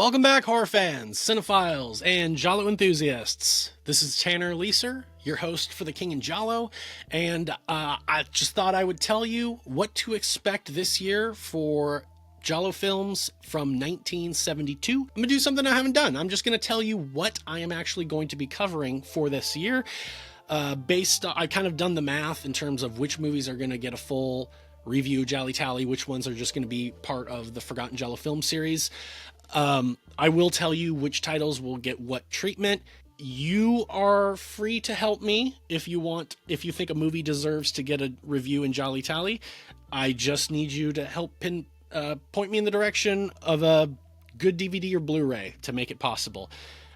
Welcome back, horror fans, cinephiles, and Giallo enthusiasts. This is Tanner Leeser, your host for The King in Giallo, and I just thought I would tell you what to expect this year for Giallo films from 1972. I'm going to do something I haven't done. I'm just going to tell you what I am actually going to be covering for this year. I've kind of done the math in terms of which movies are going to get a full review, GialliTally, which ones are just going to be part of the Forgotten Giallo film series. I will tell you which titles will get what treatment. You are free to help me if you think a movie deserves to get a review in GialliTally. I just need you to help point me in the direction of a good DVD or Blu-ray to make it possible.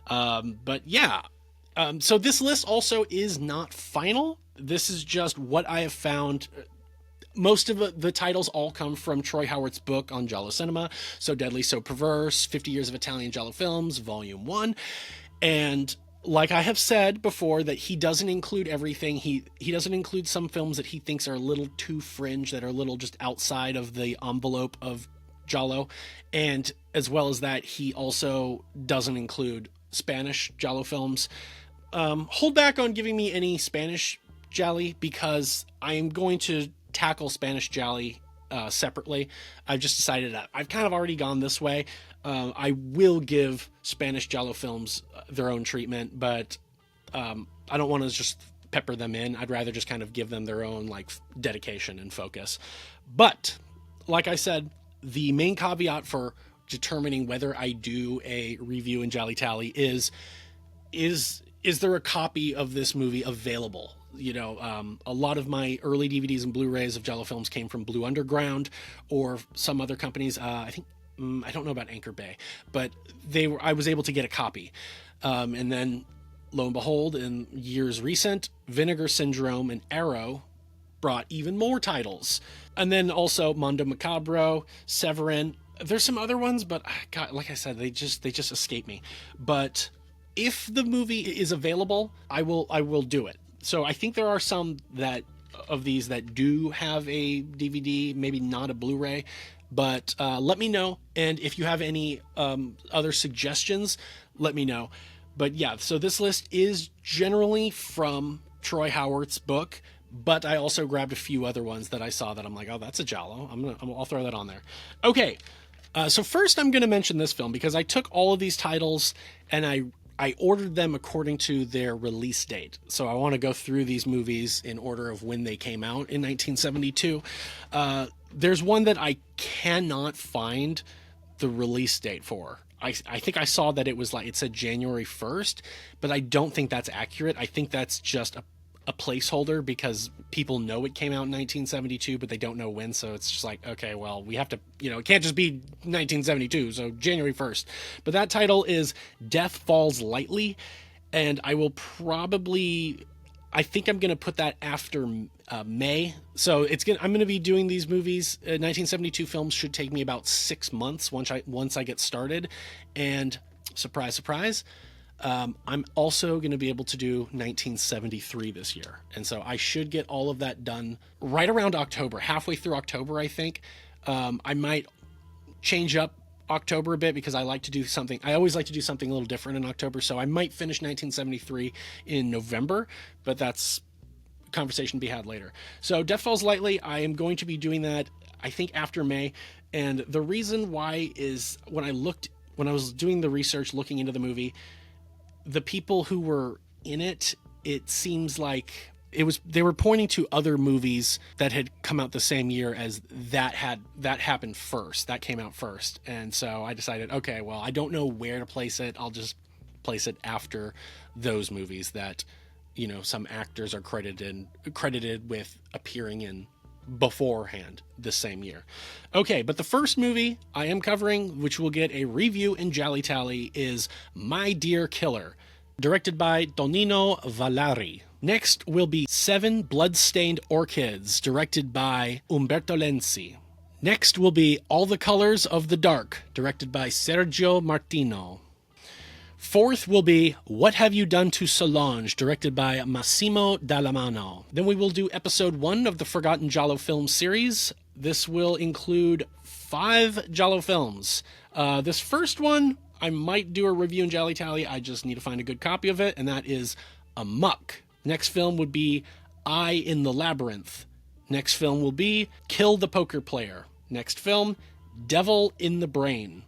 So this list also is not final. This is just what I have found. Most of the titles all come from Troy Howarth's book on Giallo cinema, So Deadly, So Perverse, 50 Years of Italian Giallo Films, Volume 1. And like I have said before, that he doesn't include everything. He doesn't include some films that he thinks are a little too fringe, that are a little just outside of the envelope of Giallo. And as well as that, he also doesn't include Spanish Giallo films. Hold back on giving me any Spanish Gialli because I'm going to tackle Spanish Gialli separately. I've just decided that I've kind of already gone this way. I will give Spanish Giallo films their own treatment, but I don't want to just pepper them in. I'd rather just kind of give them their own dedication and focus. But like I said, the main caveat for determining whether I do a review in GialliTally is there a copy of this movie available? A lot of my early DVDs and Blu-rays of Giallo films came from Blue Underground or some other companies. I don't know about Anchor Bay, but I was able to get a copy. And then lo and behold, in years recent, Vinegar Syndrome and Arrow brought even more titles. And then also Mondo Macabro, Severin. There's some other ones, but God, like I said, they just escape me. But if the movie is available, I will do it. So I think there are some of these that do have a DVD, maybe not a Blu-ray, but let me know. And if you have any other suggestions, let me know. But yeah, so this list is generally from Troy Howarth's book, but I also grabbed a few other ones that I saw that I'm like, oh, that's a Giallo. I'll throw that on there. Okay. So first I'm going to mention this film because I took all of these titles and I ordered them according to their release date. So I want to go through these movies in order of when they came out in 1972. There's one that I cannot find the release date for. I think I saw that it said January 1st, but I don't think that's accurate. I think that's just a placeholder because people know it came out in 1972, but they don't know when. So it's just like, okay, well, we have to, it can't just be 1972. So January 1st, but that title is Death Falls Lightly. And I think I'm going to put that after May. So I'm going to be doing these movies. 1972 films should take me about 6 months once I get started. And surprise, surprise, I'm also going to be able to do 1973 this year. And so I should get all of that done right around October, halfway through October, I think. I might change up October a bit because I always like to do something a little different in October. So I might finish 1973 in November, but that's a conversation to be had later. So Death Falls Lightly, I am going to be doing that, I think, after May. And the reason why is when I was doing the research, looking into the movie, the people who were in it seems like they were pointing to other movies that had come out the same year as that happened first. That came out first. And so I decided, okay, well, I don't know where to place it. I'll just place it after those movies that, some actors are credited with appearing in beforehand the same year. Okay, but the first movie I am covering, which will get a review in GialliTally, is My Dear Killer, directed by Tonino Vallari. Next will be Seven Bloodstained Orchids, directed by Umberto Lenzi. Next will be All the Colors of the Dark, directed by Sergio Martino. Fourth will be What Have You Done to Solange, directed by Massimo Dallamano. Then we will do episode 1 of the Forgotten Giallo Films series. This will include 5 Giallo films. This first one I might do a review in Gialli Tally. I just need to find a good copy of it, and that is Amok. Next film would be Eye in the Labyrinth. Next film will be Kill the Poker Player. Next film, Devil in the Brain.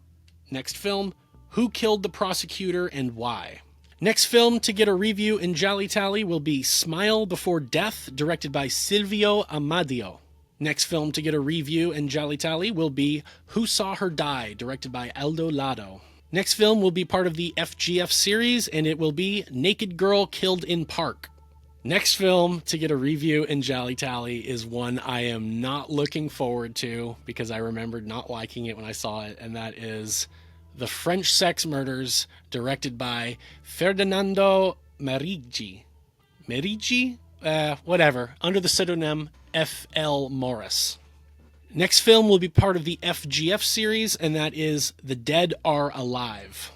Next film, Who Killed the Prosecutor and Why? Next film to get a review in Gialli Tally will be Smile Before Death, directed by Silvio Amadio. Next film to get a review in Gialli Tally will be Who Saw Her Die, directed by Aldo Lado. Next film will be part of the FGF series, and it will be Naked Girl Killed in Park. Next film to get a review in Gialli Tally is one I am not looking forward to because I remembered not liking it when I saw it, and that is The French Sex Murders, directed by Ferdinando Meriggi. Meriggi? Whatever. Under the pseudonym F.L. Morris. Next film will be part of the FGF series, and that is The Dead Are Alive.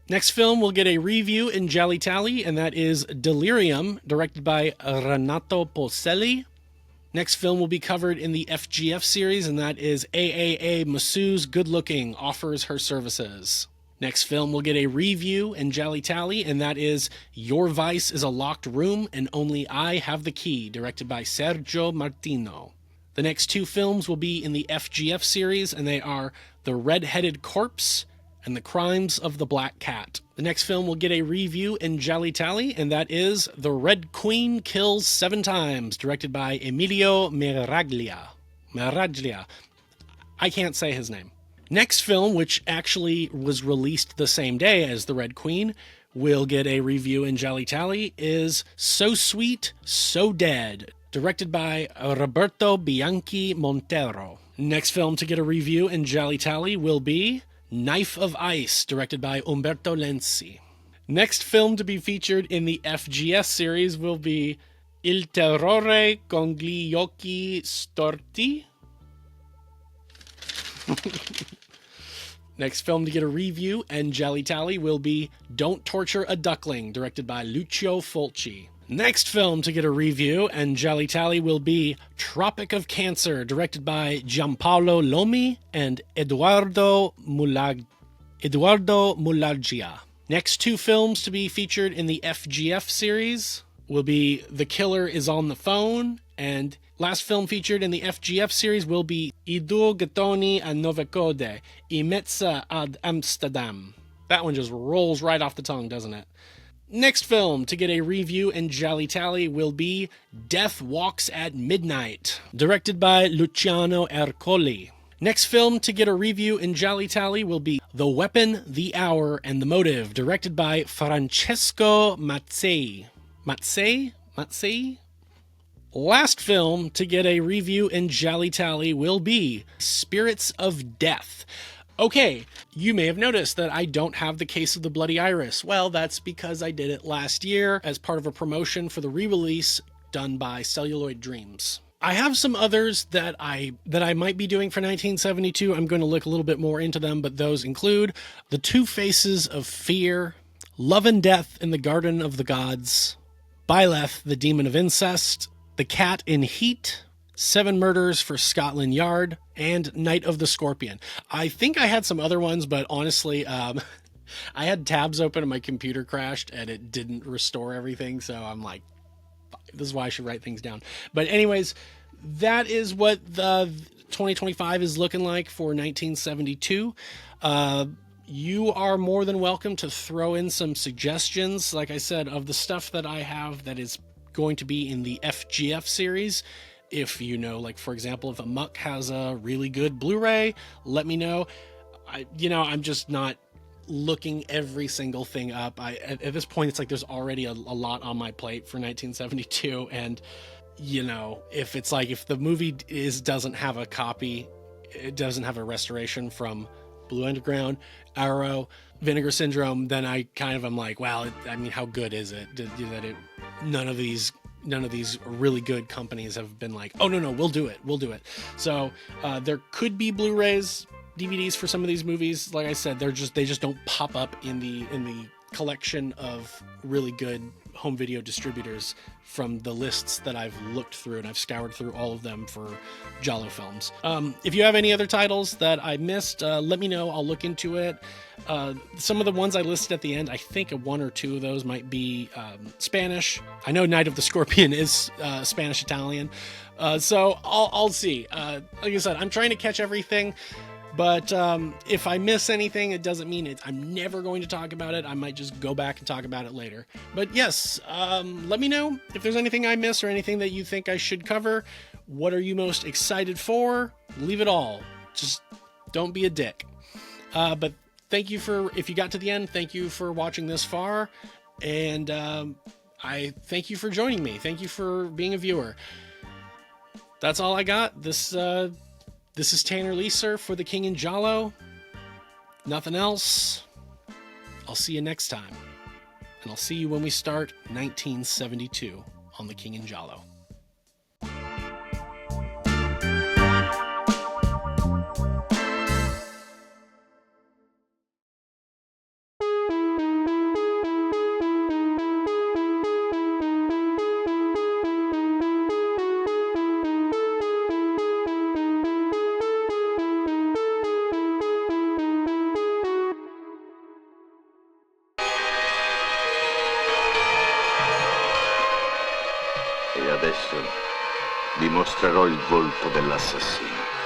Next film will get a review in Gialli Tally, and that is Delirium, directed by Renato Polselli. Next film will be covered in the FGF series, and that is AAA Masseuse Good Looking Offers Her Services. Next film will get a review in Gialli Tally, and that is Your Vice is a Locked Room and Only I Have the Key, directed by Sergio Martino. The next two films will be in the FGF series, and they are The Red-Headed Corpse and The Crimes of the Black Cat. The next film will get a review in Gialli Tally, and that is The Red Queen Kills 7 Times, directed by Emilio Miraglia. I can't say his name. Next film, which actually was released the same day as The Red Queen, will get a review in Gialli Tally, is So Sweet, So Dead, directed by Roberto Bianchi Montero. Next film to get a review in Gialli Tally will be Knife of Ice, directed by Umberto Lenzi. Next film to be featured in the FGS series will be Il Terrore con gli occhi storti. Next film to get a review and Gialli Tally will be Don't Torture a Duckling, directed by Lucio Fulci. Next film to get a review and Gialli Tally will be Tropic of Cancer, directed by Giampaolo Lomi and Eduardo Mulaggia. Next two films to be featured in the FGF series will be The Killer is on the Phone, and last film featured in the FGF series will be I due gattoni a nove code, in mezza ad Amsterdam. That one just rolls right off the tongue, doesn't it? Next film to get a review in Gialli Tally will be Death Walks at Midnight, directed by Luciano Ercoli. Next film to get a review in Gialli Tally will be The Weapon, the Hour, and the Motive, directed by Francesco Mazzei. Mazzei? Last film to get a review in Gialli Tally will be Spirits of Death. Okay, you may have noticed that I don't have The Case of the Bloody Iris. Well, that's because I did it last year as part of a promotion for the re-release done by Celluloid Dreams. I have some others that I might be doing for 1972. I'm going to look a little bit more into them, but those include The Two Faces of Fear, Love and Death in the Garden of the Gods, Byleth, the Demon of Incest, The Cat in Heat, 7 Murders for Scotland Yard, and Night of the Scorpion. I think I had some other ones, but honestly, I had tabs open and my computer crashed and it didn't restore everything, so I'm like, this is why I should write things down. But anyways, that is what the 2025 is looking like for 1972. You are more than welcome to throw in some suggestions, like I said, of the stuff that I have that is going to be in the FGF series. If you know, like, for example, if Amok has a really good Blu-ray, let me know. I'm just not looking every single thing up. At this point, it's like there's already a lot on my plate for 1972. And, if it's like, if the movie doesn't have a copy, it doesn't have a restoration from Blue Underground, Arrow, Vinegar Syndrome, then I kind of am like, well, how good is it? None of these really good companies have been like, oh, no, we'll do it. So there could be Blu-rays, DVDs for some of these movies. Like I said, they just don't pop up in the collection of really good home video distributors from the lists that I've looked through, and I've scoured through all of them for Giallo films. If you have any other titles that I missed, let me know. I'll look into it. Some of the ones I listed at the end, I think one or two of those might be Spanish. I know Night of the Scorpion is Spanish-Italian, so I'll see. Like I said, I'm trying to catch everything. But if I miss anything, it doesn't mean I'm never going to talk about it. I might just go back and talk about it later. But yes, let me know if there's anything I miss or anything that you think I should cover. What are you most excited for? Leave it all. Just don't be a dick. But thank you if you got to the end, thank you for watching this far. And I thank you for joining me. Thank you for being a viewer. That's all I got. This is Tanner Leeser for The King in Giallo. Nothing else. I'll see you next time. And I'll see you when we start 1972 on The King in Giallo. E adesso vi mostrerò il volto dell'assassino.